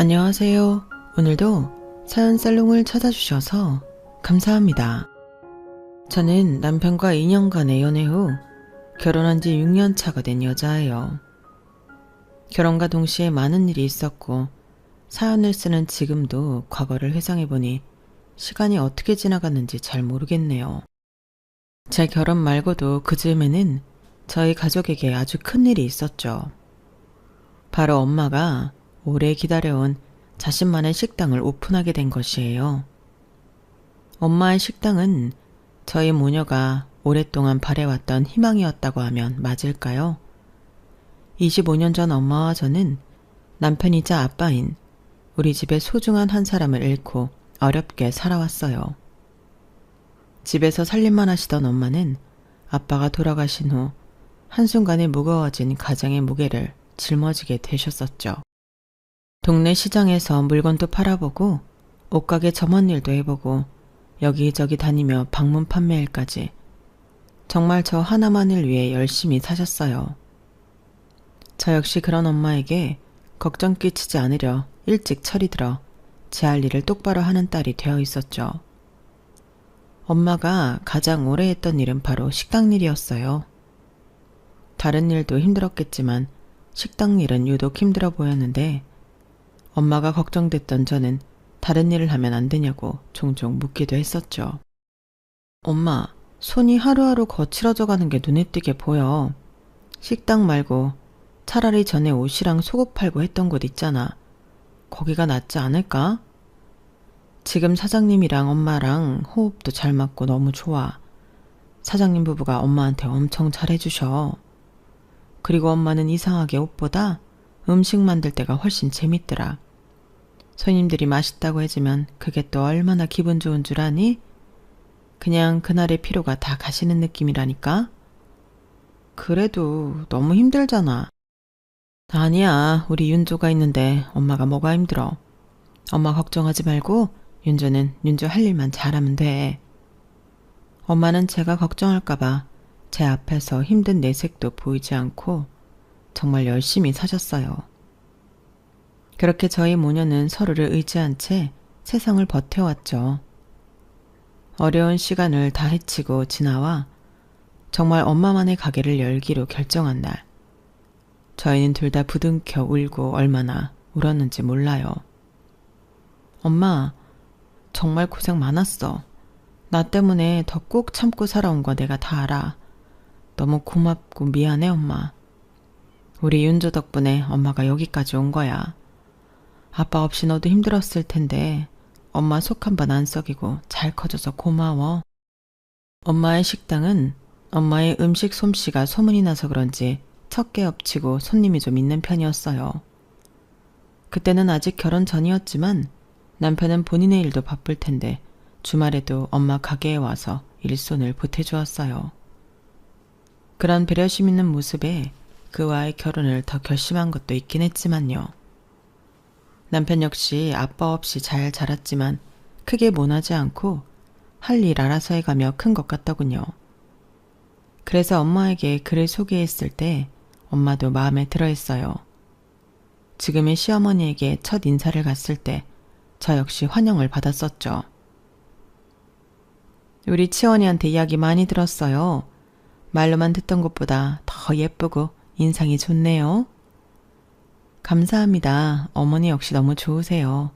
안녕하세요. 오늘도 사연 살롱을 찾아주셔서 감사합니다. 저는 남편과 2년간의 연애 후 결혼한 지 6년 차가 된 여자예요. 결혼과 동시에 많은 일이 있었고 사연을 쓰는 지금도 과거를 회상해보니 시간이 어떻게 지나갔는지 잘 모르겠네요. 제 결혼 말고도 그 즈음에는 저희 가족에게 아주 큰 일이 있었죠. 바로 엄마가 오래 기다려온 자신만의 식당을 오픈하게 된 것이에요. 엄마의 식당은 저희 모녀가 오랫동안 바래왔던 희망이었다고 하면 맞을까요? 25년 전 엄마와 저는 남편이자 아빠인 우리 집의 소중한 한 사람을 잃고 어렵게 살아왔어요. 집에서 살림만 하시던 엄마는 아빠가 돌아가신 후 한순간에 무거워진 가장의 무게를 짊어지게 되셨었죠. 동네 시장에서 물건도 팔아보고 옷가게 점원일도 해보고 여기저기 다니며 방문 판매일까지 정말 저 하나만을 위해 열심히 사셨어요. 저 역시 그런 엄마에게 걱정 끼치지 않으려 일찍 철이 들어 제 할 일을 똑바로 하는 딸이 되어 있었죠. 엄마가 가장 오래 했던 일은 바로 식당 일이었어요. 다른 일도 힘들었겠지만 식당 일은 유독 힘들어 보였는데 엄마가 걱정됐던 저는 다른 일을 하면 안 되냐고 종종 묻기도 했었죠. 엄마, 손이 하루하루 거칠어져 가는 게 눈에 띄게 보여. 식당 말고 차라리 전에 옷이랑 속옷 팔고 했던 곳 있잖아. 거기가 낫지 않을까? 지금 사장님이랑 엄마랑 호흡도 잘 맞고 너무 좋아. 사장님 부부가 엄마한테 엄청 잘해주셔. 그리고 엄마는 이상하게 옷보다 음식 만들 때가 훨씬 재밌더라. 손님들이 맛있다고 해주면 그게 또 얼마나 기분 좋은 줄 아니? 그냥 그날의 피로가 다 가시는 느낌이라니까? 그래도 너무 힘들잖아. 아니야, 우리 윤조가 있는데 엄마가 뭐가 힘들어. 엄마 걱정하지 말고 윤조는 윤조 할 일만 잘하면 돼. 엄마는 제가 걱정할까봐 제 앞에서 힘든 내색도 보이지 않고 정말 열심히 사셨어요. 그렇게 저희 모녀는 서로를 의지한 채 세상을 버텨왔죠. 어려운 시간을 다 헤치고 지나와 정말 엄마만의 가게를 열기로 결정한 날, 저희는 둘 다 부둥켜 울고 얼마나 울었는지 몰라요. 엄마, 정말 고생 많았어. 나 때문에 더 꾹 참고 살아온 거 내가 다 알아. 너무 고맙고 미안해, 엄마. 우리 윤조 덕분에 엄마가 여기까지 온 거야. 아빠 없이 너도 힘들었을 텐데 엄마 속 한 번 안 썩이고 잘 커져서 고마워. 엄마의 식당은 엄마의 음식 솜씨가 소문이 나서 그런지 첫 개 엎치고 손님이 좀 있는 편이었어요. 그때는 아직 결혼 전이었지만 남편은 본인의 일도 바쁠 텐데 주말에도 엄마 가게에 와서 일손을 보태주었어요. 그런 배려심 있는 모습에 그와의 결혼을 더 결심한 것도 있긴 했지만요. 남편 역시 아빠 없이 잘 자랐지만 크게 모나지 않고 할 일 알아서 해가며 큰 것 같더군요. 그래서 엄마에게 그를 소개했을 때 엄마도 마음에 들어했어요. 지금의 시어머니에게 첫 인사를 갔을 때 저 역시 환영을 받았었죠. 우리 치원이한테 이야기 많이 들었어요. 말로만 듣던 것보다 더 예쁘고 인상이 좋네요. 감사합니다. 어머니 역시 너무 좋으세요.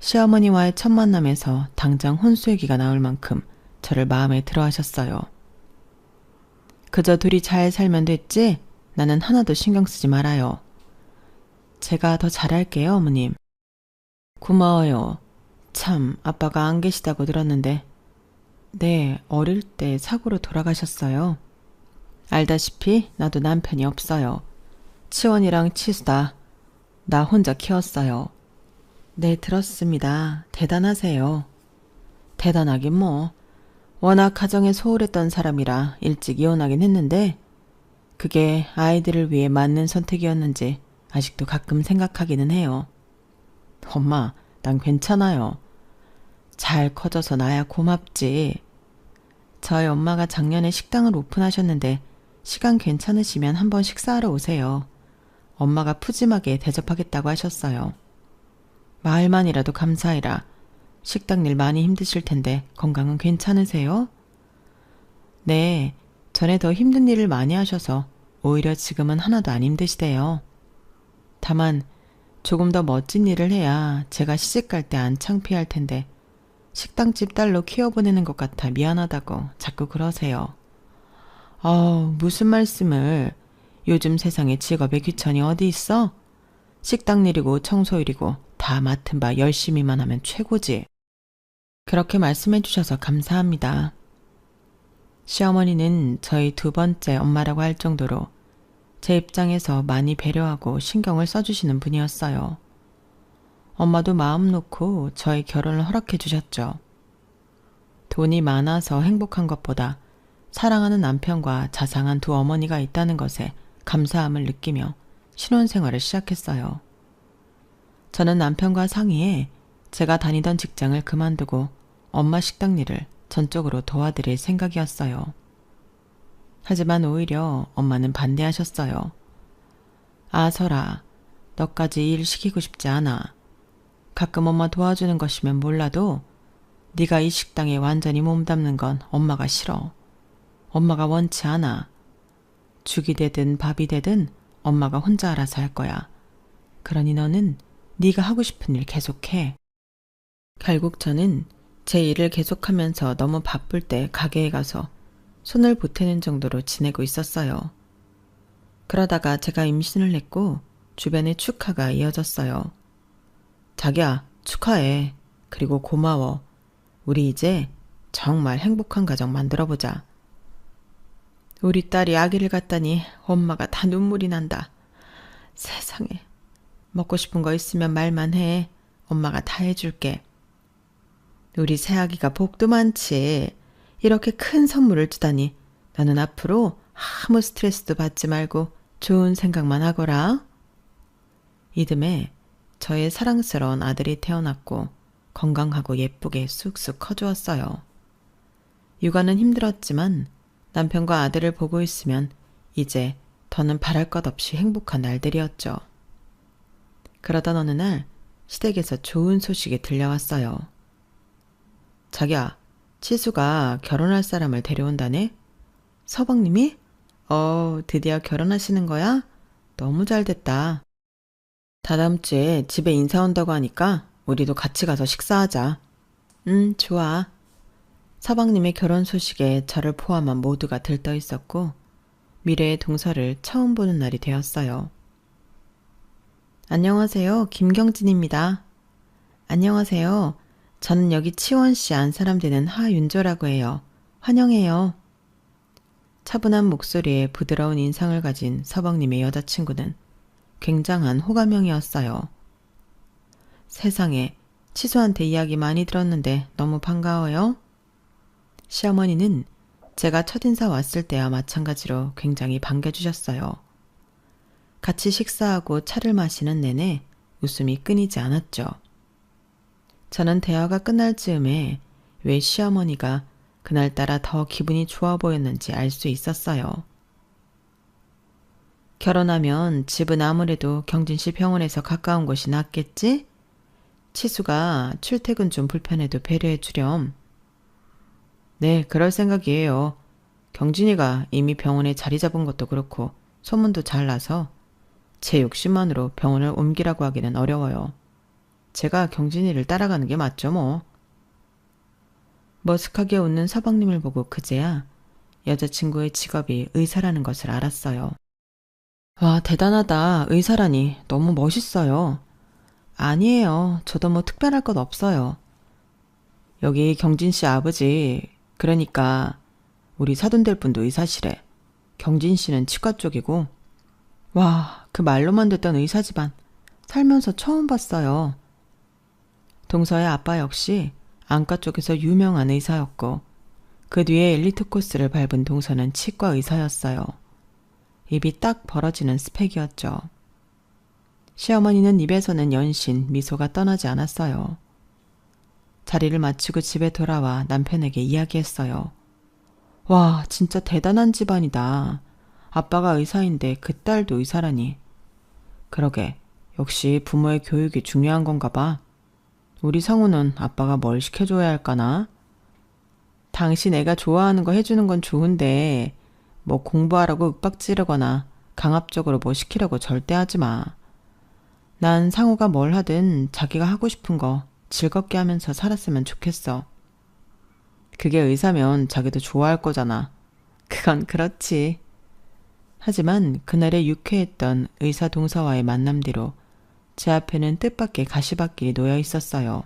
시어머니와의 첫 만남에서 당장 혼수얘기가 나올 만큼 저를 마음에 들어 하셨어요. 그저 둘이 잘 살면 됐지? 나는 하나도 신경 쓰지 말아요. 제가 더 잘할게요, 어머님. 고마워요. 참, 아빠가 안 계시다고 들었는데. 네, 어릴 때 사고로 돌아가셨어요. 알다시피 나도 남편이 없어요. 치원이랑 치수다. 나 혼자 키웠어요. 네, 들었습니다. 대단하세요. 대단하긴 뭐. 워낙 가정에 소홀했던 사람이라 일찍 이혼하긴 했는데 그게 아이들을 위해 맞는 선택이었는지 아직도 가끔 생각하기는 해요. 엄마, 난 괜찮아요. 잘 커져서 나야 고맙지. 저희 엄마가 작년에 식당을 오픈하셨는데 시간 괜찮으시면 한번 식사하러 오세요. 엄마가 푸짐하게 대접하겠다고 하셨어요. 마을만이라도 감사해라. 식당 일 많이 힘드실 텐데 건강은 괜찮으세요? 네, 전에 더 힘든 일을 많이 하셔서 오히려 지금은 하나도 안 힘드시대요. 다만 조금 더 멋진 일을 해야 제가 시집갈 때 안 창피할 텐데 식당집 딸로 키워보내는 것 같아 미안하다고 자꾸 그러세요. 무슨 말씀을. 요즘 세상에 직업의 귀천이 어디 있어? 식당 일이고 청소 일이고 다 맡은 바 열심히만 하면 최고지. 그렇게 말씀해 주셔서 감사합니다. 시어머니는 저희 두 번째 엄마라고 할 정도로 제 입장에서 많이 배려하고 신경을 써주시는 분이었어요. 엄마도 마음 놓고 저희 결혼을 허락해 주셨죠. 돈이 많아서 행복한 것보다 사랑하는 남편과 자상한 두 어머니가 있다는 것에 감사함을 느끼며 신혼생활을 시작했어요. 저는 남편과 상의해 제가 다니던 직장을 그만두고 엄마 식당 일을 전적으로 도와드릴 생각이었어요. 하지만 오히려 엄마는 반대하셨어요. 설아, 너까지 일 시키고 싶지 않아. 가끔 엄마 도와주는 것이면 몰라도 네가 이 식당에 완전히 몸담는 건 엄마가 싫어. 엄마가 원치 않아. 죽이 되든 밥이 되든 엄마가 혼자 알아서 할 거야. 그러니 너는 네가 하고 싶은 일 계속해. 결국 저는 제 일을 계속하면서 너무 바쁠 때 가게에 가서 손을 보태는 정도로 지내고 있었어요. 그러다가 제가 임신을 했고 주변에 축하가 이어졌어요. 자기야, 축하해. 그리고 고마워. 우리 이제 정말 행복한 가정 만들어보자. 우리 딸이 아기를 갖다니 엄마가 다 눈물이 난다. 세상에. 먹고 싶은 거 있으면 말만 해. 엄마가 다 해줄게. 우리 새아기가 복도 많지. 이렇게 큰 선물을 주다니 너는 앞으로 아무 스트레스도 받지 말고 좋은 생각만 하거라. 이듬해 저의 사랑스러운 아들이 태어났고 건강하고 예쁘게 쑥쑥 커주었어요. 육아는 힘들었지만 남편과 아들을 보고 있으면 이제 더는 바랄 것 없이 행복한 날들이었죠. 그러던 어느 날 시댁에서 좋은 소식이 들려왔어요. 자기야, 치수가 결혼할 사람을 데려온다네? 서방님이? 드디어 결혼하시는 거야? 너무 잘 됐다. 다다음 주에 집에 인사 온다고 하니까 우리도 같이 가서 식사하자. 좋아. 서방님의 결혼 소식에 저를 포함한 모두가 들떠 있었고 미래의 동서를 처음 보는 날이 되었어요. 안녕하세요. 김경진입니다. 안녕하세요. 저는 여기 치원시 안사람 되는 하윤조라고 해요. 환영해요. 차분한 목소리에 부드러운 인상을 가진 서방님의 여자친구는 굉장한 호감형이었어요. 세상에, 치수한테 이야기 많이 들었는데 너무 반가워요. 시어머니는 제가 첫인사 왔을 때와 마찬가지로 굉장히 반겨주셨어요. 같이 식사하고 차를 마시는 내내 웃음이 끊이지 않았죠. 저는 대화가 끝날 즈음에 왜 시어머니가 그날따라 더 기분이 좋아 보였는지 알 수 있었어요. 결혼하면 집은 아무래도 경진시 병원에서 가까운 곳이 낫겠지? 치수가 출퇴근 좀 불편해도 배려해 주렴. 네, 그럴 생각이에요. 경진이가 이미 병원에 자리 잡은 것도 그렇고 소문도 잘 나서 제 욕심만으로 병원을 옮기라고 하기는 어려워요. 제가 경진이를 따라가는 게 맞죠 뭐. 머쓱하게 웃는 서방님을 보고 그제야 여자친구의 직업이 의사라는 것을 알았어요. 와, 대단하다. 의사라니 너무 멋있어요. 아니에요. 저도 뭐 특별할 것 없어요. 여기 경진 씨 아버지, 그러니까 우리 사돈될 분도 의사시래. 경진 씨는 치과 쪽이고. 와, 그 말로만 듣던 의사 집안 살면서 처음 봤어요. 동서의 아빠 역시 안과 쪽에서 유명한 의사였고 그 뒤에 엘리트 코스를 밟은 동서는 치과 의사였어요. 입이 딱 벌어지는 스펙이었죠. 시어머니는 입에서는 연신 미소가 떠나지 않았어요. 자리를 마치고 집에 돌아와 남편에게 이야기했어요. 와, 진짜 대단한 집안이다. 아빠가 의사인데 그 딸도 의사라니. 그러게, 역시 부모의 교육이 중요한 건가 봐. 우리 상우는 아빠가 뭘 시켜줘야 할까나? 당신 애가 좋아하는 거 해주는 건 좋은데 뭐 공부하라고 윽박 지르거나 강압적으로 뭐 시키려고 절대 하지 마. 난 상우가 뭘 하든 자기가 하고 싶은 거 즐겁게 하면서 살았으면 좋겠어. 그게 의사면 자기도 좋아할 거잖아. 그건 그렇지. 하지만 그날의 유쾌했던 의사 동사와의 만남 뒤로 제 앞에는 뜻밖의 가시밭길이 놓여 있었어요.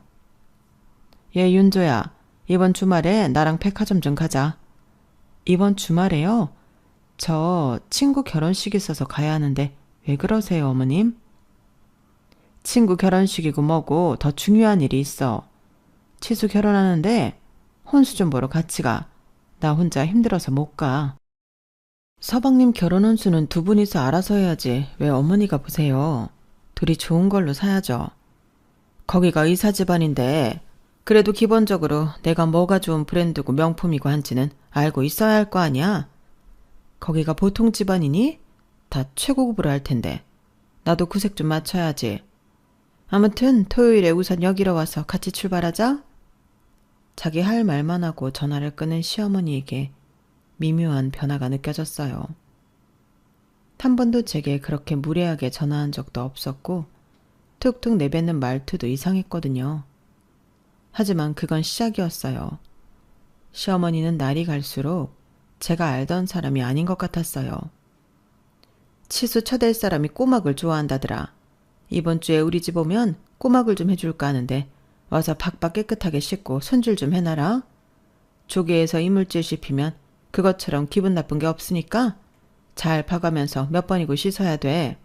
얘 윤조야, 이번 주말에 나랑 백화점 좀 가자. 이번 주말에요? 저 친구 결혼식 있어서 가야 하는데 왜 그러세요, 어머님? 친구 결혼식이고 뭐고 더 중요한 일이 있어. 치수 결혼하는데 혼수 좀 보러 같이 가. 나 혼자 힘들어서 못 가. 서방님 결혼 혼수는 두 분이서 알아서 해야지 왜 어머니가 보세요. 둘이 좋은 걸로 사야죠. 거기가 의사 집안인데 그래도 기본적으로 내가 뭐가 좋은 브랜드고 명품이고 한지는 알고 있어야 할 거 아니야. 거기가 보통 집안이니? 다 최고급으로 할 텐데 나도 구색 좀 맞춰야지. 아무튼 토요일에 우선 여기로 와서 같이 출발하자. 자기 할 말만 하고 전화를 끊은 시어머니에게 미묘한 변화가 느껴졌어요. 한 번도 제게 그렇게 무례하게 전화한 적도 없었고 툭툭 내뱉는 말투도 이상했거든요. 하지만 그건 시작이었어요. 시어머니는 날이 갈수록 제가 알던 사람이 아닌 것 같았어요. 치수 쳐댈 사람이 꼬막을 좋아한다더라. 이번 주에 우리 집 오면 꼬막을 좀 해줄까 하는데 와서 박박 깨끗하게 씻고 손질 좀 해놔라. 조개에서 이물질 씹히면 그것처럼 기분 나쁜 게 없으니까 잘 봐가면서 몇 번이고 씻어야 돼.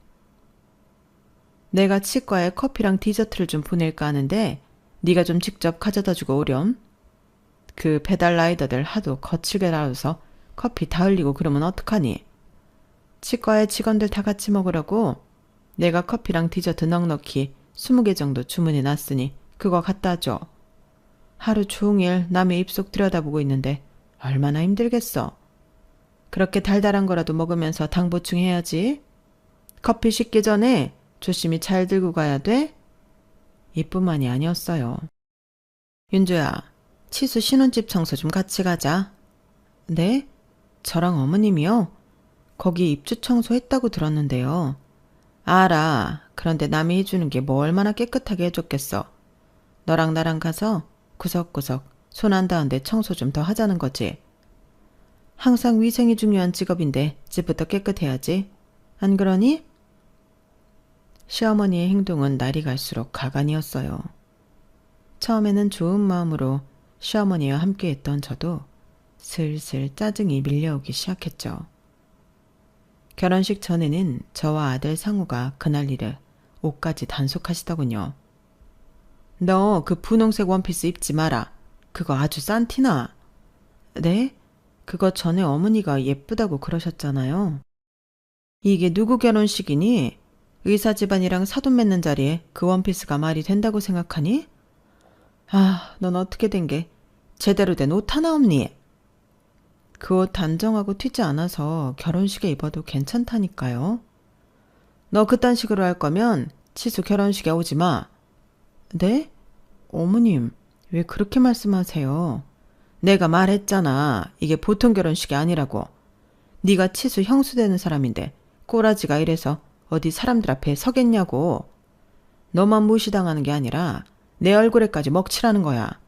내가 치과에 커피랑 디저트를 좀 보낼까 하는데 네가 좀 직접 가져다주고 오렴. 그 배달 라이더들 하도 거칠게 다뤄서 커피 다 흘리고 그러면 어떡하니? 치과에 직원들 다 같이 먹으라고 내가 커피랑 디저트 넉넉히 20개 정도 주문해 놨으니 그거 갖다 줘. 하루 종일 남의 입속 들여다보고 있는데 얼마나 힘들겠어. 그렇게 달달한 거라도 먹으면서 당 보충해야지. 커피 식기 전에 조심히 잘 들고 가야 돼. 이뿐만이 아니었어요. 윤주야, 치수 신혼집 청소 좀 같이 가자. 네? 저랑 어머님이요? 거기 입주 청소했다고 들었는데요. 알아. 그런데 남이 해주는 게 뭐 얼마나 깨끗하게 해줬겠어. 너랑 나랑 가서 구석구석 손 안 닿은데 청소 좀 더 하자는 거지. 항상 위생이 중요한 직업인데 집부터 깨끗해야지. 안 그러니? 시어머니의 행동은 날이 갈수록 가관이었어요. 처음에는 좋은 마음으로 시어머니와 함께했던 저도 슬슬 짜증이 밀려오기 시작했죠. 결혼식 전에는 저와 아들 상우가 그날 일을 옷까지 단속하시더군요. 너 그 분홍색 원피스 입지 마라. 그거 아주 싼 티나. 네? 그거 전에 어머니가 예쁘다고 그러셨잖아요. 이게 누구 결혼식이니? 의사 집안이랑 사돈 맺는 자리에 그 원피스가 말이 된다고 생각하니? 아, 넌 어떻게 된 게 제대로 된 옷 하나 없니? 그 옷 단정하고 튀지 않아서 결혼식에 입어도 괜찮다니까요. 너 그딴 식으로 할 거면 치수 결혼식에 오지 마. 네? 어머님, 왜 그렇게 말씀하세요? 내가 말했잖아. 이게 보통 결혼식이 아니라고. 네가 치수 형수 되는 사람인데 꼬라지가 이래서 어디 사람들 앞에 서겠냐고. 너만 무시당하는 게 아니라 내 얼굴에까지 먹칠하는 거야.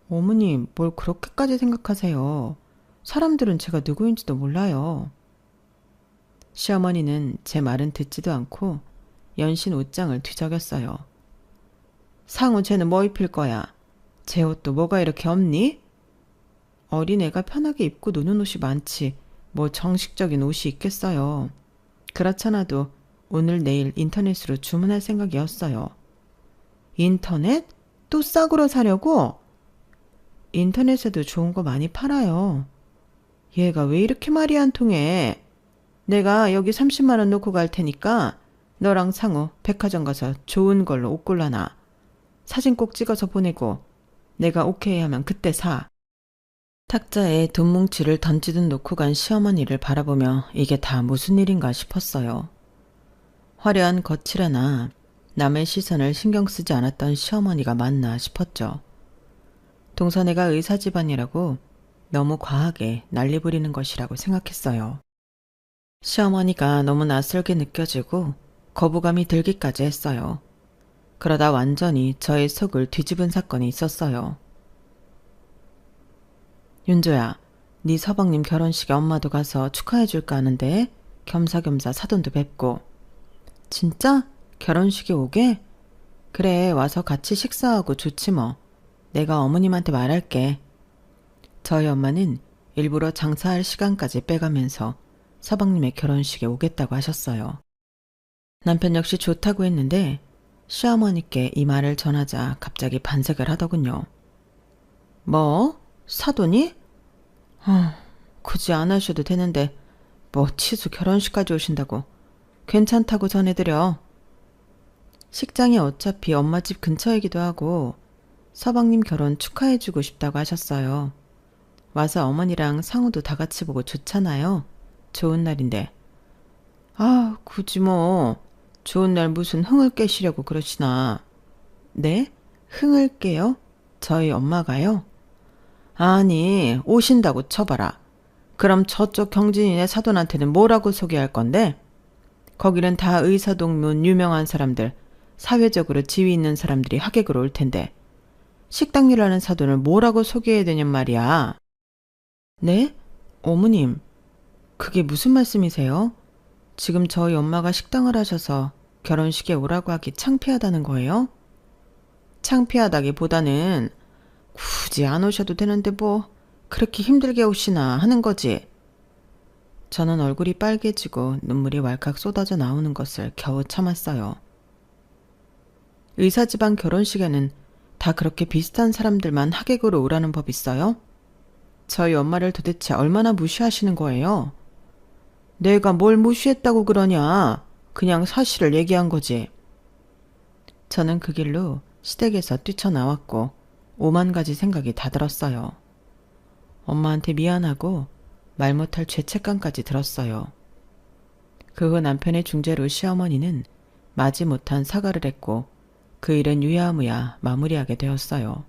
어머님, 뭘 그렇게까지 생각하세요. 사람들은 제가 누구인지도 몰라요. 시어머니는 제 말은 듣지도 않고 연신 옷장을 뒤적였어요. 상우 쟤는 뭐 입힐 거야? 제 옷도 뭐가 이렇게 없니? 어린애가 편하게 입고 노는 옷이 많지 뭐 정식적인 옷이 있겠어요. 그렇잖아도 오늘 내일 인터넷으로 주문할 생각이었어요. 인터넷? 또 싸구려 사려고? 인터넷에도 좋은 거 많이 팔아요. 얘가 왜 이렇게 말이 안 통해? 내가 여기 30만 원 놓고 갈 테니까 너랑 상우 백화점 가서 좋은 걸로 옷 골라놔. 사진 꼭 찍어서 보내고 내가 오케이 하면 그때 사. 탁자에 돈 뭉치를 던지듯 놓고 간 시어머니를 바라보며 이게 다 무슨 일인가 싶었어요. 화려한 거칠 하나, 남의 시선을 신경 쓰지 않았던 시어머니가 맞나 싶었죠. 동서네가 의사 집안이라고 너무 과하게 난리 부리는 것이라고 생각했어요. 시어머니가 너무 낯설게 느껴지고 거부감이 들기까지 했어요. 그러다 완전히 저의 속을 뒤집은 사건이 있었어요. 윤조야, 네 서방님 결혼식에 엄마도 가서 축하해줄까 하는데 겸사겸사 사돈도 뵙고. 진짜? 결혼식에 오게? 그래, 와서 같이 식사하고 좋지 뭐. 내가 어머님한테 말할게. 저희 엄마는 일부러 장사할 시간까지 빼가면서 서방님의 결혼식에 오겠다고 하셨어요. 남편 역시 좋다고 했는데 시어머니께 이 말을 전하자 갑자기 반색을 하더군요. 뭐? 사돈이? 굳이 안 하셔도 되는데 뭐 치수 결혼식까지 오신다고. 괜찮다고 전해드려. 식장이 어차피 엄마 집 근처이기도 하고 서방님 결혼 축하해주고 싶다고 하셨어요. 와서 어머니랑 상우도 다 같이 보고 좋잖아요. 좋은 날인데. 아, 굳이 뭐 좋은 날 무슨 흥을 깨시려고 그러시나. 네? 흥을 깨요? 저희 엄마가요? 아니, 오신다고 쳐봐라. 그럼 저쪽 경진이네 사돈한테는 뭐라고 소개할 건데? 거기는 다 의사동문 유명한 사람들, 사회적으로 지위 있는 사람들이 하객으로 올 텐데 식당 일하는 사돈을 뭐라고 소개해야 되냔 말이야. 네? 어머님, 그게 무슨 말씀이세요? 지금 저희 엄마가 식당을 하셔서 결혼식에 오라고 하기 창피하다는 거예요? 창피하다기보다는 굳이 안 오셔도 되는데 뭐 그렇게 힘들게 오시나 하는 거지. 저는 얼굴이 빨개지고 눈물이 왈칵 쏟아져 나오는 것을 겨우 참았어요. 의사 집안 결혼식에는 다 그렇게 비슷한 사람들만 하객으로 오라는 법 있어요? 저희 엄마를 도대체 얼마나 무시하시는 거예요? 내가 뭘 무시했다고 그러냐. 그냥 사실을 얘기한 거지. 저는 그 길로 시댁에서 뛰쳐나왔고 오만 가지 생각이 다 들었어요. 엄마한테 미안하고 말 못할 죄책감까지 들었어요. 그 후 남편의 중재로 시어머니는 마지못한 사과를 했고 그 일은 유야무야 마무리하게 되었어요.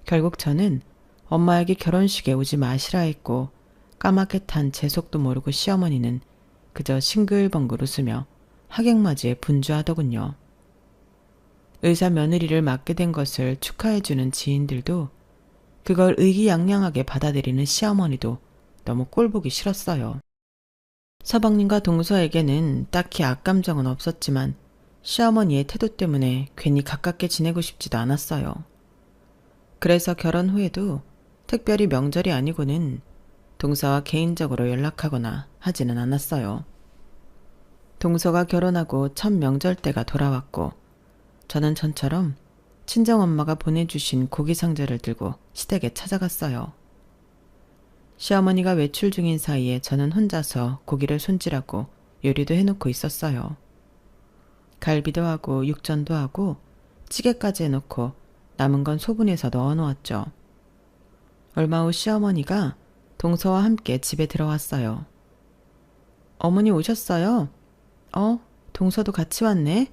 결국 저는 엄마에게 결혼식에 오지 마시라 했고 까맣게 탄 제 속도 모르고 시어머니는 그저 싱글벙글 웃으며 하객맞이에 분주하더군요. 의사 며느리를 맡게 된 것을 축하해주는 지인들도 그걸 의기양양하게 받아들이는 시어머니도 너무 꼴보기 싫었어요. 서방님과 동서에게는 딱히 악감정은 없었지만 시어머니의 태도 때문에 괜히 가깝게 지내고 싶지도 않았어요. 그래서 결혼 후에도 특별히 명절이 아니고는 동서와 개인적으로 연락하거나 하지는 않았어요. 동서가 결혼하고 첫 명절 때가 돌아왔고 저는 전처럼 친정엄마가 보내주신 고기 상자를 들고 시댁에 찾아갔어요. 시어머니가 외출 중인 사이에 저는 혼자서 고기를 손질하고 요리도 해놓고 있었어요. 갈비도 하고 육전도 하고 찌개까지 해놓고 남은 건 소분해서 넣어놓았죠. 얼마 후 시어머니가 동서와 함께 집에 들어왔어요. 어머니 오셨어요? 동서도 같이 왔네?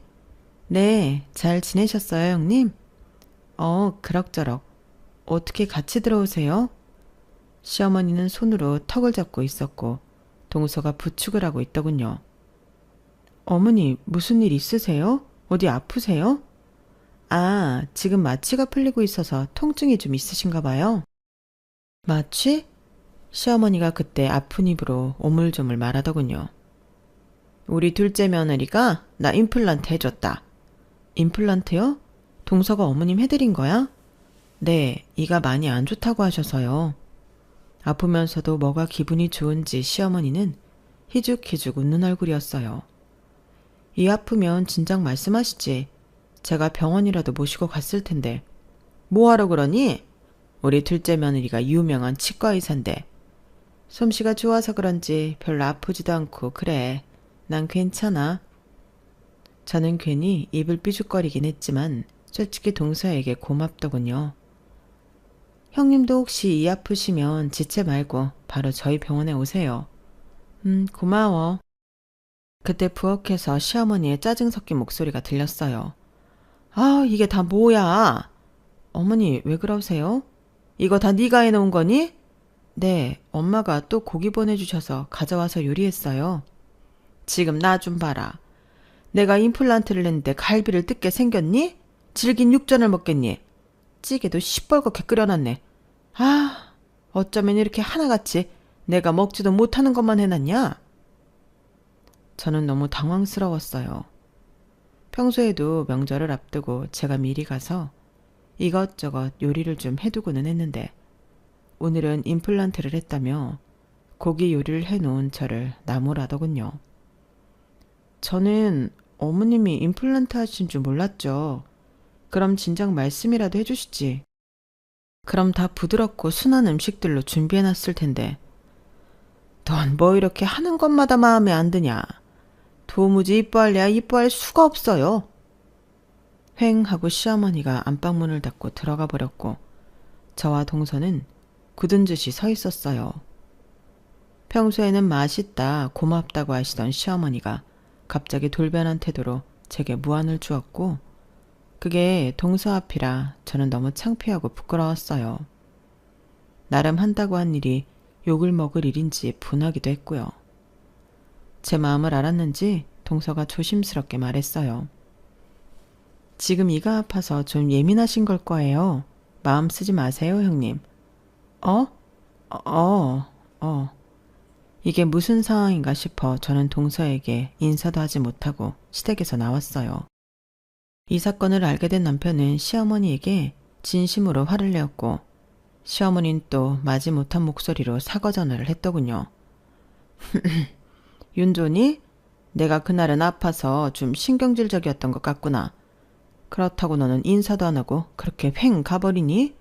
네, 잘 지내셨어요, 형님? 그럭저럭. 어떻게 같이 들어오세요? 시어머니는 손으로 턱을 잡고 있었고 동서가 부축을 하고 있더군요. 어머니, 무슨 일 있으세요? 어디 아프세요? 아, 지금 마취가 풀리고 있어서 통증이 좀 있으신가 봐요. 마취? 시어머니가 그때 아픈 입으로 오물조물 말하더군요. 우리 둘째 며느리가 나 임플란트 해줬다. 임플란트요? 동서가 어머님 해드린 거야? 네, 이가 많이 안 좋다고 하셔서요. 아프면서도 뭐가 기분이 좋은지 시어머니는 희죽희죽 웃는 얼굴이었어요. 이 아프면 진작 말씀하시지. 제가 병원이라도 모시고 갔을 텐데. 뭐하러 그러니? 우리 둘째 며느리가 유명한 치과의사인데. 솜씨가 좋아서 그런지 별로 아프지도 않고 그래. 난 괜찮아. 저는 괜히 입을 삐죽거리긴 했지만 솔직히 동서에게 고맙더군요. 형님도 혹시 이 아프시면 지체 말고 바로 저희 병원에 오세요. 고마워. 그때 부엌에서 시어머니의 짜증 섞인 목소리가 들렸어요. 아, 이게 다 뭐야? 어머니, 왜 그러세요? 이거 다 네가 해놓은 거니? 네, 엄마가 또 고기 보내주셔서 가져와서 요리했어요. 지금 나 좀 봐라. 내가 임플란트를 했는데 갈비를 뜯게 생겼니? 질긴 육전을 먹겠니? 찌개도 시뻘겋게 끓여놨네. 아, 어쩌면 이렇게 하나같이 내가 먹지도 못하는 것만 해놨냐? 저는 너무 당황스러웠어요. 평소에도 명절을 앞두고 제가 미리 가서 이것저것 요리를 좀 해두고는 했는데 오늘은 임플란트를 했다며 고기 요리를 해놓은 저를 나무라더군요. 저는 어머님이 임플란트 하신 줄 몰랐죠. 그럼 진작 말씀이라도 해주시지. 그럼 다 부드럽고 순한 음식들로 준비해놨을 텐데. 넌 뭐 이렇게 하는 것마다 마음에 안 드냐. 도무지 이뻐할래야 이뻐할 수가 없어요. 휑 하고 시어머니가 안방문을 닫고 들어가 버렸고 저와 동서는 굳은 듯이 서 있었어요. 평소에는 맛있다, 고맙다고 하시던 시어머니가 갑자기 돌변한 태도로 제게 무안을 주었고 그게 동서 앞이라 저는 너무 창피하고 부끄러웠어요. 나름 한다고 한 일이 욕을 먹을 일인지 분하기도 했고요. 제 마음을 알았는지 동서가 조심스럽게 말했어요. 지금 이가 아파서 좀 예민하신 걸 거예요. 마음 쓰지 마세요, 형님. 이게 무슨 상황인가 싶어 저는 동서에게 인사도 하지 못하고 시댁에서 나왔어요. 이 사건을 알게 된 남편은 시어머니에게 진심으로 화를 내었고 시어머니는 또 마지못한 목소리로 사과 전화를 했더군요. 윤조니? 내가 그날은 아파서 좀 신경질적이었던 것 같구나. 그렇다고 너는 인사도 안 하고 그렇게 휑 가버리니?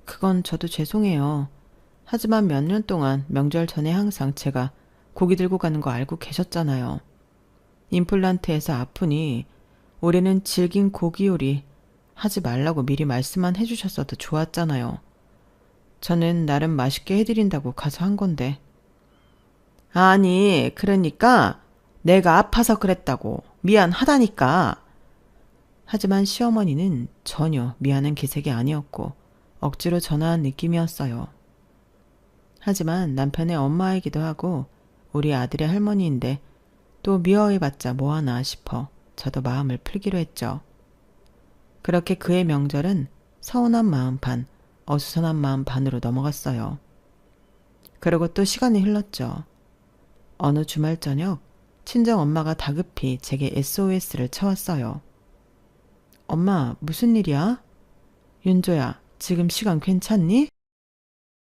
그건 저도 죄송해요. 하지만 몇 년 동안 명절 전에 항상 제가 고기 들고 가는 거 알고 계셨잖아요. 임플란트에서 아프니 올해는 질긴 고기 요리 하지 말라고 미리 말씀만 해주셨어도 좋았잖아요. 저는 나름 맛있게 해드린다고 가서 한 건데. 아니, 그러니까 내가 아파서 그랬다고. 미안하다니까. 하지만 시어머니는 전혀 미안한 기색이 아니었고 억지로 전화한 느낌이었어요. 하지만 남편의 엄마이기도 하고 우리 아들의 할머니인데 또 미워해봤자 뭐하나 싶어 저도 마음을 풀기로 했죠. 그렇게 그의 명절은 서운한 마음 반, 어수선한 마음 반으로 넘어갔어요. 그리고 또 시간이 흘렀죠. 어느 주말 저녁 친정 엄마가 다급히 제게 SOS를 쳐왔어요. 엄마, 무슨 일이야? 윤조야, 지금 시간 괜찮니?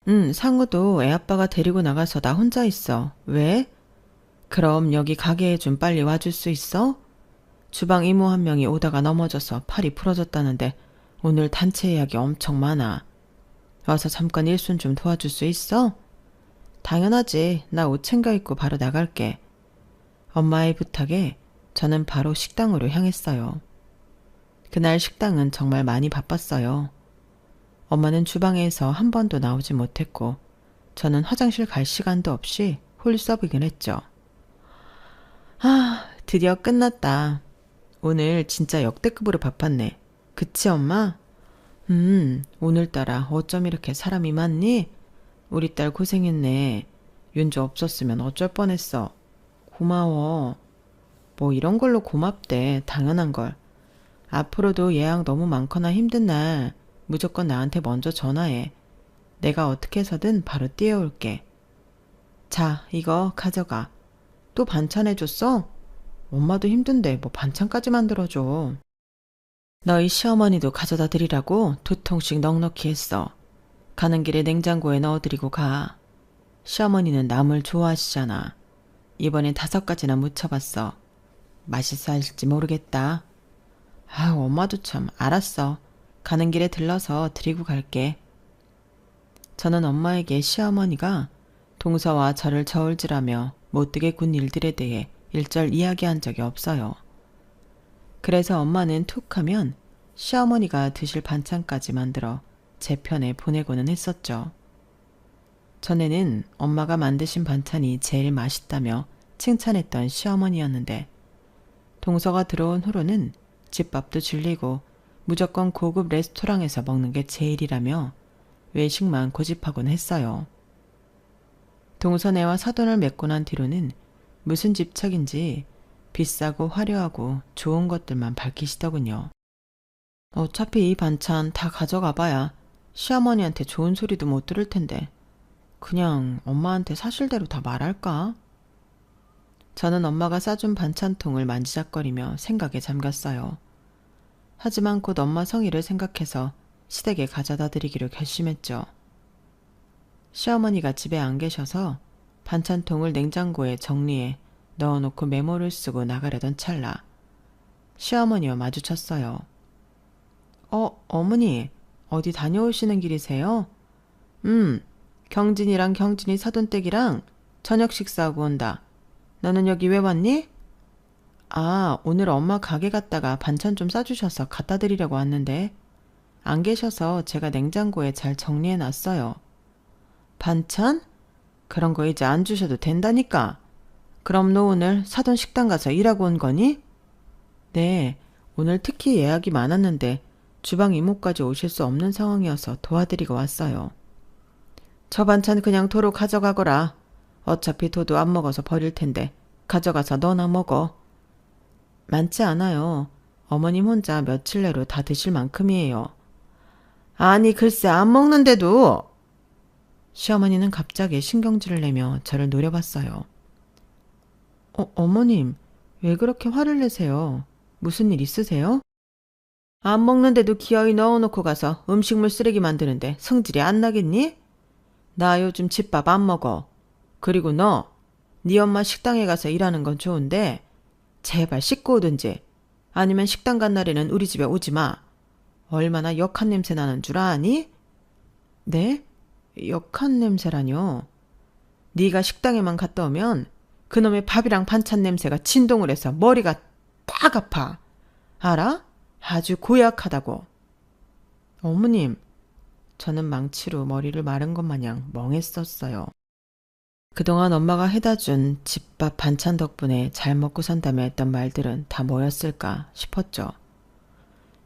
응, 상우도 애아빠가 데리고 나가서 나 혼자 있어. 왜? 그럼 여기 가게에 좀 빨리 와줄 수 있어? 주방 이모 한 명이 오다가 넘어져서 팔이 부러졌다는데 오늘 단체 예약이 엄청 많아. 와서 잠깐 일순 좀 도와줄 수 있어? 당연하지. 나 옷 챙겨 입고 바로 나갈게. 엄마의 부탁에 저는 바로 식당으로 향했어요. 그날 식당은 정말 많이 바빴어요. 엄마는 주방에서 한 번도 나오지 못했고 저는 화장실 갈 시간도 없이 홀서빙을 했죠. 아, 드디어 끝났다. 오늘 진짜 역대급으로 바빴네. 그치 엄마? 오늘따라 어쩜 이렇게 사람이 많니? 우리 딸 고생했네. 윤주 없었으면 어쩔 뻔했어. 고마워. 뭐 이런 걸로 고맙대. 당연한 걸. 앞으로도 예약 너무 많거나 힘든 날 무조건 나한테 먼저 전화해. 내가 어떻게 해서든 바로 뛰어올게. 자, 이거 가져가. 또 반찬 해줬어? 엄마도 힘든데 뭐 반찬까지 만들어줘. 너희 시어머니도 가져다 드리라고 2통씩 넉넉히 했어. 가는 길에 냉장고에 넣어드리고 가. 시어머니는 나물 좋아하시잖아. 이번엔 5가지나 무쳐봤어. 맛있어 할지 모르겠다. 아, 엄마도 참. 알았어. 가는 길에 들러서 드리고 갈게. 저는 엄마에게 시어머니가 동서와 저를 저울질하며 못되게 군 일들에 대해 일절 이야기한 적이 없어요. 그래서 엄마는 툭 하면 시어머니가 드실 반찬까지 만들어 제 편에 보내고는 했었죠. 전에는 엄마가 만드신 반찬이 제일 맛있다며 칭찬했던 시어머니였는데 동서가 들어온 후로는 집밥도 질리고 무조건 고급 레스토랑에서 먹는 게 제일이라며 외식만 고집하곤 했어요. 동서네와 사돈을 맺고 난 뒤로는 무슨 집착인지 비싸고 화려하고 좋은 것들만 밝히시더군요. 어차피 이 반찬 다 가져가 봐야 시어머니한테 좋은 소리도 못 들을 텐데 그냥 엄마한테 사실대로 다 말할까? 저는 엄마가 싸준 반찬통을 만지작거리며 생각에 잠겼어요. 하지만 곧 엄마 성의를 생각해서 시댁에 가져다 드리기로 결심했죠. 시어머니가 집에 안 계셔서 반찬통을 냉장고에 정리해 넣어놓고 메모를 쓰고 나가려던 찰나 시어머니와 마주쳤어요. 어머니, 어디 다녀오시는 길이세요? 경진이랑 경진이 사돈댁이랑 저녁 식사하고 온다. 너는 여기 왜 왔니? 아, 오늘 엄마 가게 갔다가 반찬 좀 싸주셔서 갖다 드리려고 왔는데 안 계셔서 제가 냉장고에 잘 정리해 놨어요. 반찬? 그런 거 이제 안 주셔도 된다니까. 그럼 너 오늘 사돈 식당 가서 일하고 온 거니? 네, 오늘 특히 예약이 많았는데 주방 이모까지 오실 수 없는 상황이어서 도와드리고 왔어요. 저 반찬 그냥 도로 가져가거라. 어차피 도도 안 먹어서 버릴 텐데 가져가서 너나 먹어. 많지 않아요. 어머님 혼자 며칠 내로 다 드실 만큼이에요. 아니 글쎄 안 먹는데도. 시어머니는 갑자기 신경질을 내며 저를 노려봤어요. 어머님 왜 그렇게 화를 내세요? 무슨 일 있으세요? 안 먹는데도 기어이 넣어놓고 가서 음식물 쓰레기 만드는데 성질이 안 나겠니? 나 요즘 집밥 안 먹어. 그리고 너, 네 엄마 식당에 가서 일하는 건 좋은데 제발 씻고 오든지 아니면 식당 간 날에는 우리 집에 오지 마. 얼마나 역한 냄새 나는 줄 아니? 네? 역한 냄새라뇨? 네가 식당에만 갔다 오면 그놈의 밥이랑 반찬 냄새가 진동을 해서 머리가 딱 아파. 알아? 아주 고약하다고. 어머님, 저는 망치로 머리를 마른 것 마냥 멍했었어요. 그동안 엄마가 해다준 집밥 반찬 덕분에 잘 먹고 산다며 했던 말들은 다 뭐였을까 싶었죠.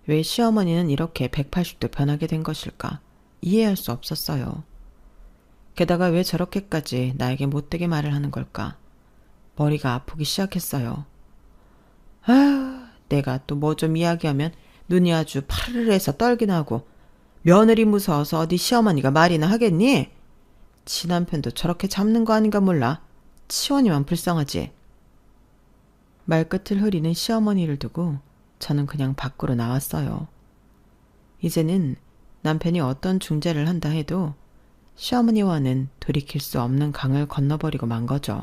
왜 시어머니는 이렇게 180도 변하게 된 것일까 이해할 수 없었어요. 게다가 왜 저렇게까지 나에게 못되게 말을 하는 걸까? 머리가 아프기 시작했어요. 아휴, 내가 또 뭐 좀 이야기하면 눈이 아주 파르르해서 떨긴 하고 며느리 무서워서 어디 시어머니가 말이나 하겠니? 지 남편도 저렇게 잡는 거 아닌가 몰라. 치원이만 불쌍하지. 말끝을 흐리는 시어머니를 두고 저는 그냥 밖으로 나왔어요. 이제는 남편이 어떤 중재를 한다 해도 시어머니와는 돌이킬 수 없는 강을 건너버리고 만 거죠.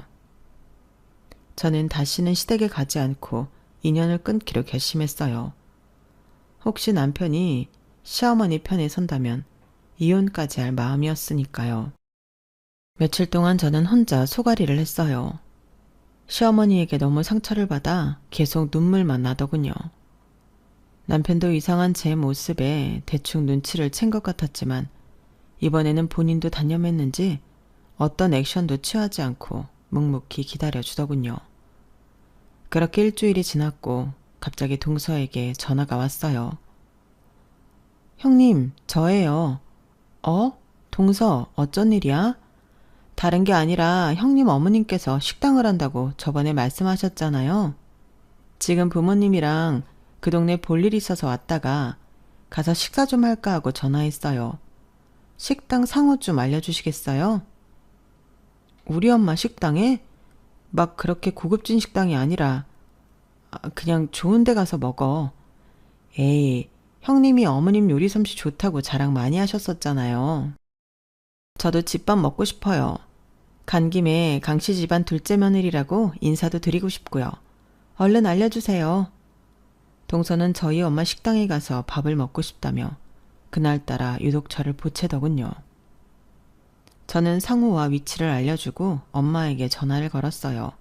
저는 다시는 시댁에 가지 않고 인연을 끊기로 결심했어요. 혹시 남편이 시어머니 편에 선다면 이혼까지 할 마음이었으니까요. 며칠 동안 저는 혼자 소가리를 했어요. 시어머니에게 너무 상처를 받아 계속 눈물만 나더군요. 남편도 이상한 제 모습에 대충 눈치를 챈 것 같았지만 이번에는 본인도 단념했는지 어떤 액션도 취하지 않고 묵묵히 기다려주더군요. 그렇게 일주일이 지났고 갑자기 동서에게 전화가 왔어요. 형님, 저예요. 동서, 어쩐 일이야? 다른 게 아니라 형님 어머님께서 식당을 한다고 저번에 말씀하셨잖아요. 지금 부모님이랑 그 동네 볼 일 있어서 왔다가 가서 식사 좀 할까 하고 전화했어요. 식당 상호 좀 알려주시겠어요? 우리 엄마 식당에? 막 그렇게 고급진 식당이 아니라 그냥 좋은 데 가서 먹어. 에이, 형님이 어머님 요리 솜씨 좋다고 자랑 많이 하셨었잖아요. 저도 집밥 먹고 싶어요. 간 김에 강씨 집안 둘째 며느리라고 인사도 드리고 싶고요. 얼른 알려주세요. 동서는 저희 엄마 식당에 가서 밥을 먹고 싶다며 그날따라 유독 저를 보채더군요. 저는 상호와 위치를 알려주고 엄마에게 전화를 걸었어요.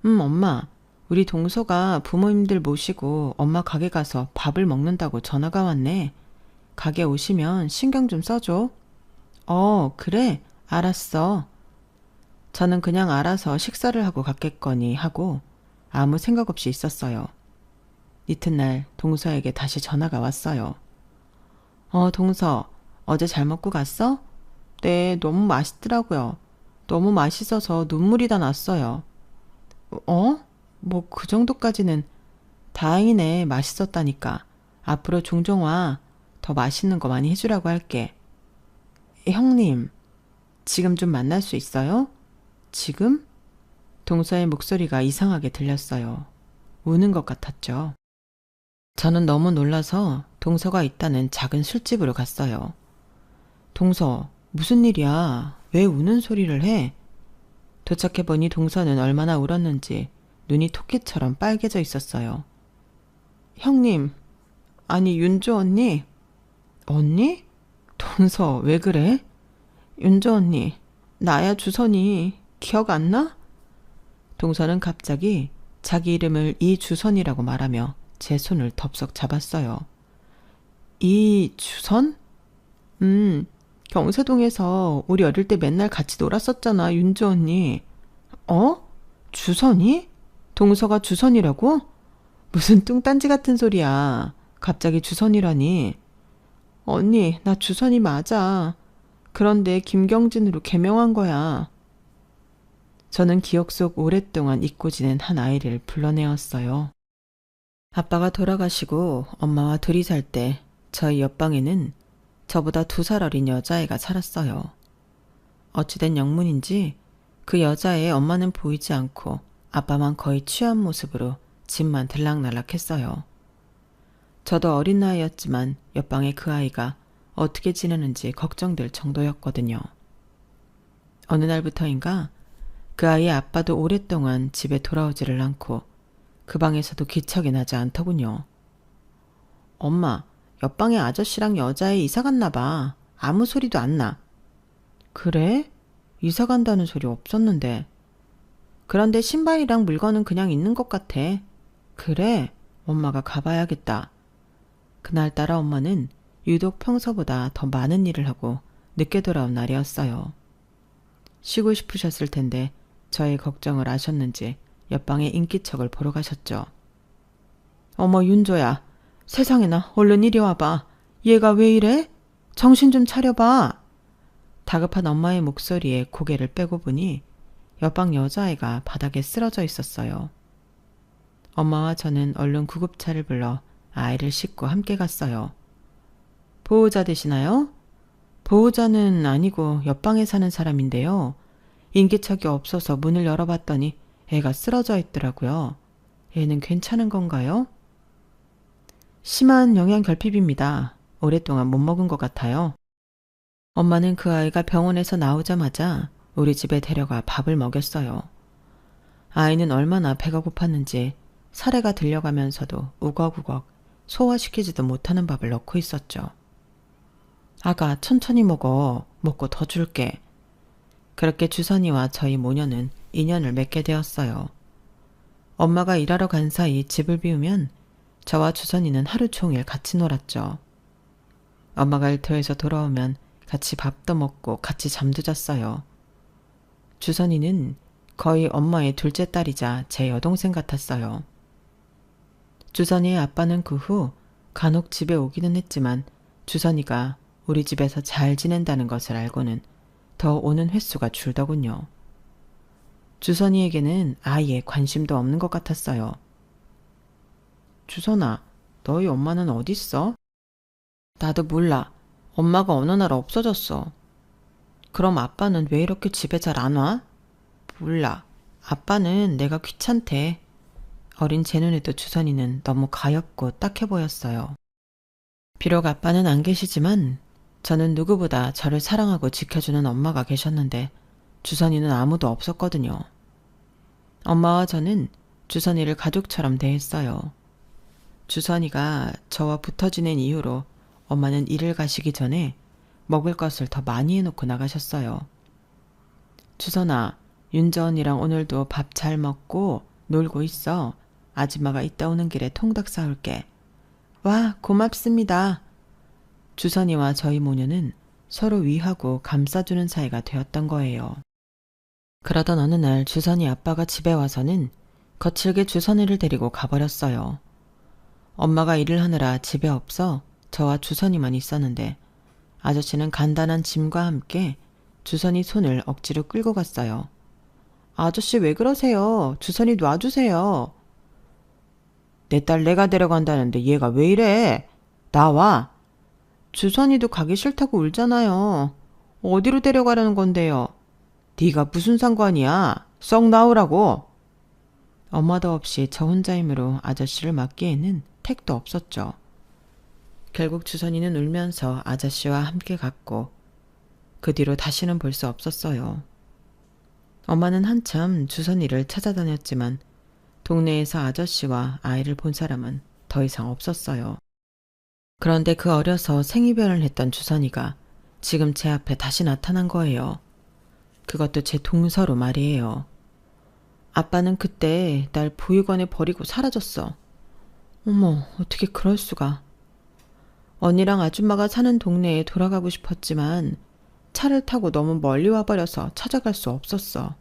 엄마, 우리 동서가 부모님들 모시고 엄마 가게 가서 밥을 먹는다고 전화가 왔네. 가게 오시면 신경 좀 써줘. 그래, 알았어. 저는 그냥 알아서 식사를 하고 갔겠거니 하고 아무 생각 없이 있었어요. 이튿날 동서에게 다시 전화가 왔어요. 동서, 어제 잘 먹고 갔어? 네, 너무 맛있더라고요. 너무 맛있어서 눈물이 다 났어요. 뭐 그 정도까지는. 다행이네, 맛있었다니까. 앞으로 종종 와. 더 맛있는 거 많이 해주라고 할게. 형님, 지금 좀 만날 수 있어요? 지금? 동서의 목소리가 이상하게 들렸어요. 우는 것 같았죠. 저는 너무 놀라서 동서가 있다는 작은 술집으로 갔어요. 동서, 무슨 일이야? 왜 우는 소리를 해? 도착해보니 동서는 얼마나 울었는지 눈이 토끼처럼 빨개져 있었어요. 형님, 아니 윤주 언니? 언니? 동서, 왜 그래? 윤주 언니, 나야 주선이. 기억 안 나? 동서는 갑자기 자기 이름을 이주선이라고 말하며 제 손을 덥석 잡았어요. 이주선? 경세동에서 우리 어릴 때 맨날 같이 놀았었잖아, 윤주 언니. 주선이? 동서가 주선이라고? 무슨 뚱딴지 같은 소리야. 갑자기 주선이라니. 언니, 나 주선이 맞아. 그런데 김경진으로 개명한 거야. 저는 기억 속 오랫동안 잊고 지낸 한 아이를 불러내었어요. 아빠가 돌아가시고 엄마와 둘이 살 때 저희 옆방에는 저보다 2살 어린 여자애가 살았어요. 어찌된 영문인지 그 여자애의 엄마는 보이지 않고 아빠만 거의 취한 모습으로 집만 들락날락했어요. 저도 어린 나이였지만 옆방의 그 아이가 어떻게 지내는지 걱정될 정도였거든요. 어느 날부터인가 그 아이의 아빠도 오랫동안 집에 돌아오지를 않고 그 방에서도 기척이 나지 않더군요. 엄마, 옆방의 아저씨랑 여자애 이사 갔나 봐. 아무 소리도 안 나. 그래? 이사 간다는 소리 없었는데. 그런데 신발이랑 물건은 그냥 있는 것 같아. 그래? 엄마가 가봐야겠다. 그날따라 엄마는 유독 평소보다 더 많은 일을 하고 늦게 돌아온 날이었어요. 쉬고 싶으셨을 텐데 저의 걱정을 아셨는지 옆방의 인기척을 보러 가셨죠. 어머 윤조야, 세상에나 얼른 이리 와봐. 얘가 왜 이래? 정신 좀 차려봐. 다급한 엄마의 목소리에 고개를 빼고 보니 옆방 여자아이가 바닥에 쓰러져 있었어요. 엄마와 저는 얼른 구급차를 불러 아이를 싣고 함께 갔어요. 보호자 되시나요? 보호자는 아니고 옆방에 사는 사람인데요. 인기척이 없어서 문을 열어봤더니 애가 쓰러져 있더라고요. 애는 괜찮은 건가요? 심한 영양결핍입니다. 오랫동안 못 먹은 것 같아요. 엄마는 그 아이가 병원에서 나오자마자 우리 집에 데려가 밥을 먹였어요. 아이는 얼마나 배가 고팠는지 사례가 들려가면서도 우걱우걱 소화시키지도 못하는 밥을 넣고 있었죠. 아가 천천히 먹어. 먹고 더 줄게. 그렇게 주선이와 저희 모녀는 인연을 맺게 되었어요. 엄마가 일하러 간 사이 집을 비우면 저와 주선이는 하루 종일 같이 놀았죠. 엄마가 일터에서 돌아오면 같이 밥도 먹고 같이 잠도 잤어요. 주선이는 거의 엄마의 둘째 딸이자 제 여동생 같았어요. 주선이의 아빠는 그 후 간혹 집에 오기는 했지만 주선이가 우리 집에서 잘 지낸다는 것을 알고는 더 오는 횟수가 줄더군요. 주선이에게는 아예 관심도 없는 것 같았어요. 주선아, 너희 엄마는 어딨어? 나도 몰라. 엄마가 어느 날 없어졌어. 그럼 아빠는 왜 이렇게 집에 잘 안 와? 몰라. 아빠는 내가 귀찮대. 어린 제 눈에도 주선이는 너무 가엾고 딱해 보였어요. 비록 아빠는 안 계시지만 저는 누구보다 저를 사랑하고 지켜주는 엄마가 계셨는데 주선이는 아무도 없었거든요. 엄마와 저는 주선이를 가족처럼 대했어요. 주선이가 저와 붙어 지낸 이후로 엄마는 일을 가시기 전에 먹을 것을 더 많이 해놓고 나가셨어요. 주선아, 윤저 언니랑 오늘도 밥 잘 먹고 놀고 있어. 아줌마가 이따 오는 길에 통닭 사올게. 와, 고맙습니다. 주선이와 저희 모녀는 서로 위하고 감싸주는 사이가 되었던 거예요. 그러던 어느 날 주선이 아빠가 집에 와서는 거칠게 주선이를 데리고 가버렸어요. 엄마가 일을 하느라 집에 없어 저와 주선이만 있었는데 아저씨는 간단한 짐과 함께 주선이 손을 억지로 끌고 갔어요. 아저씨 왜 그러세요? 주선이 놔주세요. 내 딸 내가 데려간다는데 얘가 왜 이래? 나와. 주선이도 가기 싫다고 울잖아요. 어디로 데려가려는 건데요? 네가 무슨 상관이야? 썩 나오라고. 엄마도 없이 저 혼자 힘으로 아저씨를 맡기에는 택도 없었죠. 결국 주선이는 울면서 아저씨와 함께 갔고 그 뒤로 다시는 볼 수 없었어요. 엄마는 한참 주선이를 찾아다녔지만 동네에서 아저씨와 아이를 본 사람은 더 이상 없었어요. 그런데 그 어려서 생이별을 했던 주선이가 지금 제 앞에 다시 나타난 거예요. 그것도 제 동서로 말이에요. 아빠는 그때 날 보육원에 버리고 사라졌어. 어머, 어떻게 그럴 수가. 언니랑 아줌마가 사는 동네에 돌아가고 싶었지만 차를 타고 너무 멀리 와버려서 찾아갈 수 없었어.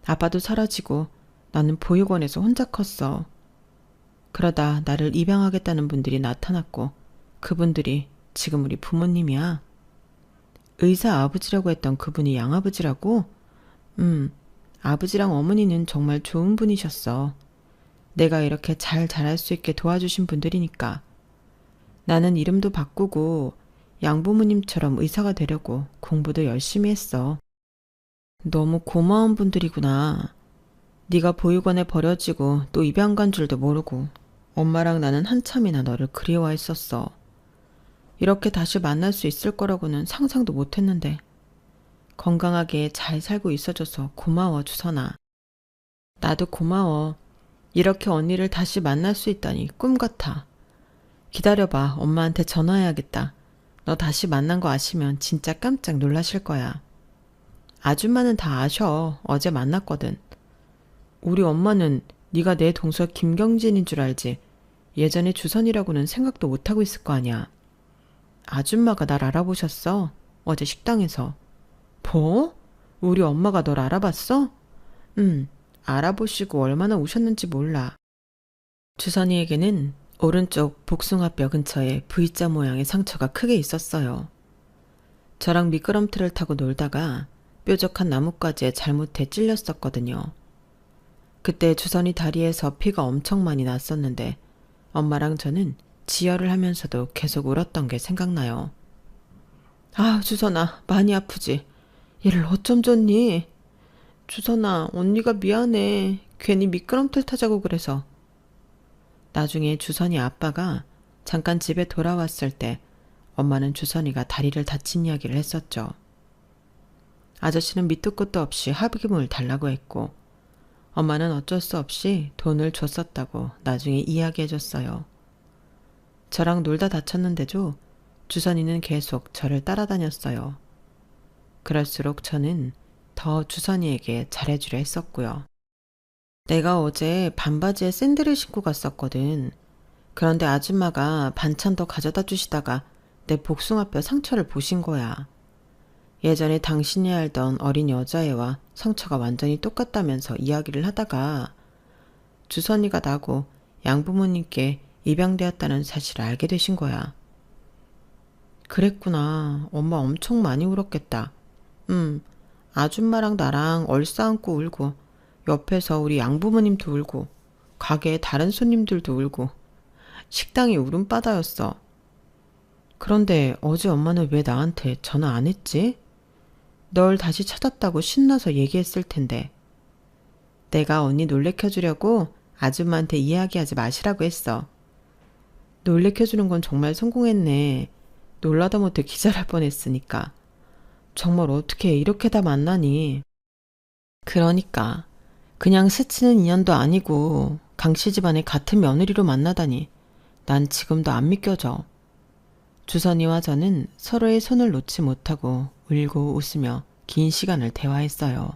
아빠도 사라지고 나는 보육원에서 혼자 컸어. 그러다 나를 입양하겠다는 분들이 나타났고 그분들이 지금 우리 부모님이야. 의사 아버지라고 했던 그분이 양아버지라고? 아버지랑 어머니는 정말 좋은 분이셨어. 내가 이렇게 잘 자랄 수 있게 도와주신 분들이니까. 나는 이름도 바꾸고 양부모님처럼 의사가 되려고 공부도 열심히 했어. 너무 고마운 분들이구나. 네가 보육원에 버려지고 또 입양 간 줄도 모르고 엄마랑 나는 한참이나 너를 그리워했었어. 이렇게 다시 만날 수 있을 거라고는 상상도 못했는데 건강하게 잘 살고 있어줘서 고마워 주선아. 나도 고마워. 이렇게 언니를 다시 만날 수 있다니 꿈 같아. 기다려봐. 엄마한테 전화해야겠다. 너 다시 만난 거 아시면 진짜 깜짝 놀라실 거야. 아줌마는 다 아셔. 어제 만났거든. 우리 엄마는 네가 내 동서 김경진인 줄 알지. 예전에 주선이라고는 생각도 못하고 있을 거 아니야. 아줌마가 날 알아보셨어. 어제 식당에서. 뭐? 우리 엄마가 널 알아봤어? 알아보시고 얼마나 우셨는지 몰라. 주선이에게는 오른쪽 복숭아뼈 근처에 V자 모양의 상처가 크게 있었어요. 저랑 미끄럼틀을 타고 놀다가 뾰족한 나뭇가지에 잘못해 찔렸었거든요. 그때 주선이 다리에서 피가 엄청 많이 났었는데 엄마랑 저는 지혈을 하면서도 계속 울었던 게 생각나요. 아, 주선아, 많이 아프지? 얘를 어쩜 좋니? 주선아, 언니가 미안해. 괜히 미끄럼틀 타자고 그래서. 나중에 주선이 아빠가 잠깐 집에 돌아왔을 때 엄마는 주선이가 다리를 다친 이야기를 했었죠. 아저씨는 밑도 끝도 없이 합의금을 달라고 했고 엄마는 어쩔 수 없이 돈을 줬었다고 나중에 이야기해줬어요. 저랑 놀다 다쳤는데도 주선이는 계속 저를 따라다녔어요. 그럴수록 저는 더 주선이에게 잘해주려 했었고요. 내가 어제 반바지에 샌들을 신고 갔었거든. 그런데 아줌마가 반찬 더 가져다 주시다가 내 복숭아뼈 상처를 보신 거야. 예전에 당신이 알던 어린 여자애와 상처가 완전히 똑같다면서 이야기를 하다가 주선이가 나고 양부모님께 입양되었다는 사실을 알게 되신 거야. 그랬구나. 엄마 엄청 많이 울었겠다. 아줌마랑 나랑 얼싸안고 울고 옆에서 우리 양부모님도 울고 가게에 다른 손님들도 울고 식당이 울음바다였어. 그런데 어제 엄마는 왜 나한테 전화 안 했지? 널 다시 찾았다고 신나서 얘기했을 텐데. 내가 언니 놀래켜주려고 아줌마한테 이야기하지 마시라고 했어. 놀래켜주는 건 정말 성공했네. 놀라다 못해 기절할 뻔했으니까. 정말 어떻게 이렇게 다 만나니? 그러니까 그냥 스치는 인연도 아니고 강씨 집안의 같은 며느리로 만나다니 난 지금도 안 믿겨져. 주선이와 저는 서로의 손을 놓지 못하고 울고 웃으며 긴 시간을 대화했어요.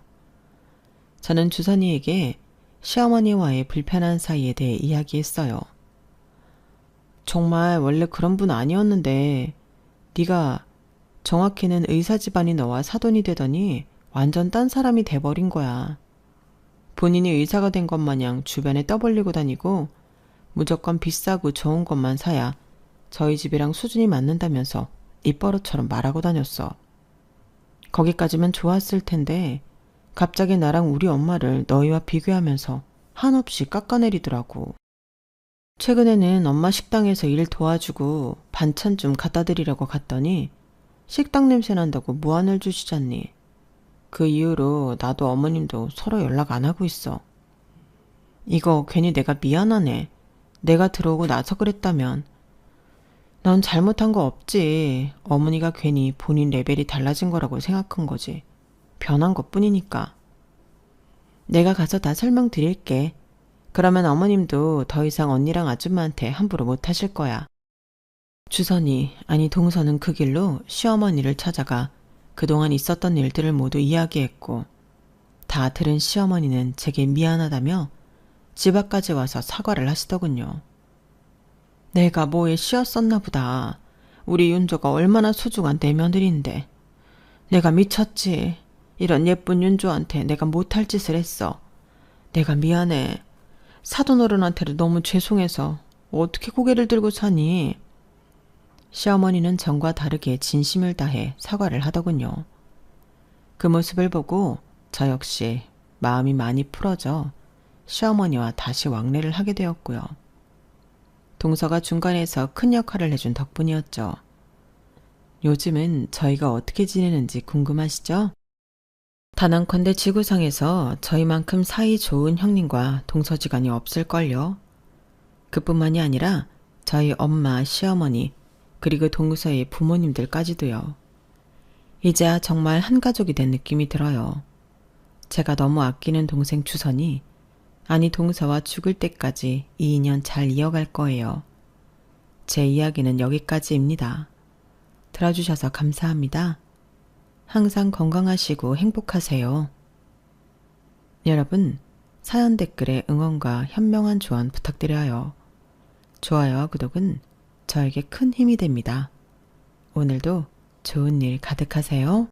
저는 주선이에게 시어머니와의 불편한 사이에 대해 이야기했어요. 정말 원래 그런 분 아니었는데 네가 정확히는 의사 집안이 너와 사돈이 되더니 완전 딴 사람이 돼버린 거야. 본인이 의사가 된 것 마냥 주변에 떠벌리고 다니고 무조건 비싸고 좋은 것만 사야 저희 집이랑 수준이 맞는다면서 입버릇처럼 말하고 다녔어. 거기까지면 좋았을 텐데 갑자기 나랑 우리 엄마를 너희와 비교하면서 한없이 깎아내리더라고. 최근에는 엄마 식당에서 일 도와주고 반찬 좀 갖다 드리려고 갔더니 식당 냄새 난다고 무안을 주시잖니. 그 이후로 나도 어머님도 서로 연락 안 하고 있어. 이거 괜히 내가 미안하네. 내가 들어오고 나서 그랬다면. 넌 잘못한 거 없지. 어머니가 괜히 본인 레벨이 달라진 거라고 생각한 거지. 변한 것 뿐이니까. 내가 가서 다 설명드릴게. 그러면 어머님도 더 이상 언니랑 아줌마한테 함부로 못 하실 거야. 주선이, 아니 동서는 그 길로 시어머니를 찾아가 그동안 있었던 일들을 모두 이야기했고 다 들은 시어머니는 제게 미안하다며 집 앞까지 와서 사과를 하시더군요. 내가 뭐에 씌었었나 보다. 우리 윤조가 얼마나 소중한 내 며느리인데. 내가 미쳤지. 이런 예쁜 윤조한테 내가 못할 짓을 했어. 내가 미안해. 사돈어른한테도 너무 죄송해서 어떻게 고개를 들고 사니? 시어머니는 전과 다르게 진심을 다해 사과를 하더군요. 그 모습을 보고 저 역시 마음이 많이 풀어져 시어머니와 다시 왕래를 하게 되었고요. 동서가 중간에서 큰 역할을 해준 덕분이었죠. 요즘은 저희가 어떻게 지내는지 궁금하시죠? 단언컨대 지구상에서 저희만큼 사이 좋은 형님과 동서지간이 없을걸요. 그뿐만이 아니라 저희 엄마, 시어머니, 그리고 동서의 부모님들까지도요. 이제야 정말 한 가족이 된 느낌이 들어요. 제가 너무 아끼는 동생 주선이, 아니 동서와 죽을 때까지 이 인연 잘 이어갈 거예요. 제 이야기는 여기까지입니다. 들어주셔서 감사합니다. 항상 건강하시고 행복하세요. 여러분, 사연 댓글에 응원과 현명한 조언 부탁드려요. 좋아요와 구독은 저에게 큰 힘이 됩니다. 오늘도 좋은 일 가득하세요.